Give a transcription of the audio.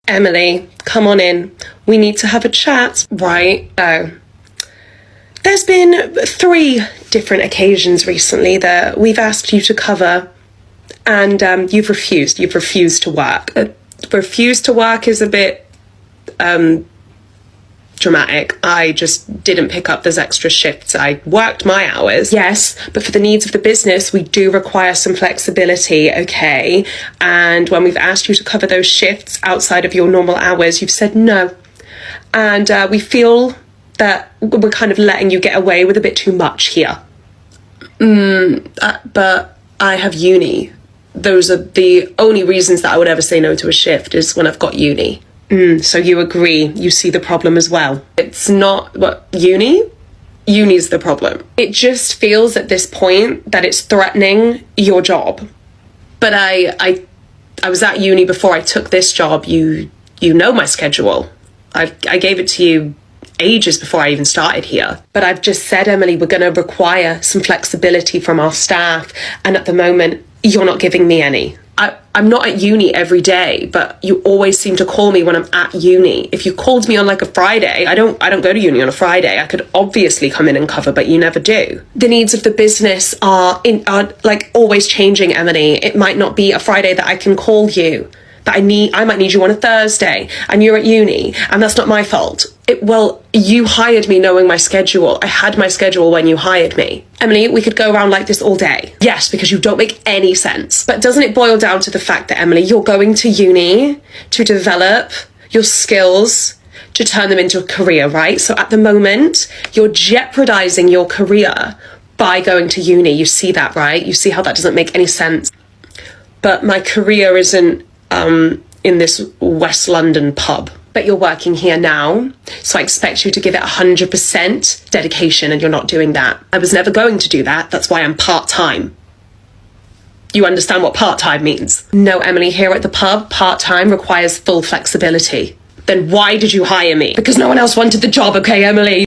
Emily, come on in. We need to have a chat. Right. Oh. There's been 3 different occasions recently that we've asked you to cover, and you've refused. You've refused to work. Refused to work is a bit dramatic. I just didn't pick up those extra shifts. I worked my hours, yes, but for the needs of the business, we do require some flexibility, okay? And when we've asked you to cover those shifts outside of your normal hours, you've said no. And we feel that we're kind of letting you get away with a bit too much here. But I have uni. Those are the only reasons that I would ever say no to a shift, is when I've got uni. So you agree, you see the problem as well. It's not, uni? Uni's the problem. It just feels at this point that it's threatening your job. But I was at uni before I took this job. You know my schedule. I gave it to you ages before I even started here. But I've just said, Emily, we're going to require some flexibility from our staff. And at the moment, you're not giving me any. I'm not at uni every day, but you always seem to call me when I'm at uni. If you called me on like a Friday, I don't go to uni on a Friday. I could obviously come in and cover, but you never do. The needs of the business are like always changing, Emily. It might not be a Friday that I can call you. That I might need you on a Thursday, and you're at uni, and that's not my fault. Well, you hired me knowing my schedule. I had my schedule when you hired me. Emily, we could go around like this all day. Yes, because you don't make any sense. But doesn't it boil down to the fact that, Emily, you're going to uni to develop your skills, to turn them into a career, right? So at the moment, you're jeopardizing your career by going to uni. You see that, right? You see how that doesn't make any sense. But my career isn't in this West London pub. But you're working here now, so I expect you to give it 100% dedication, and you're not doing that. I was never going to do that. That's why I'm part-time. You understand what part-time means? No, Emily, here at the pub, part-time requires full flexibility. Then why did you hire me? Because no one else wanted the job, okay, Emily?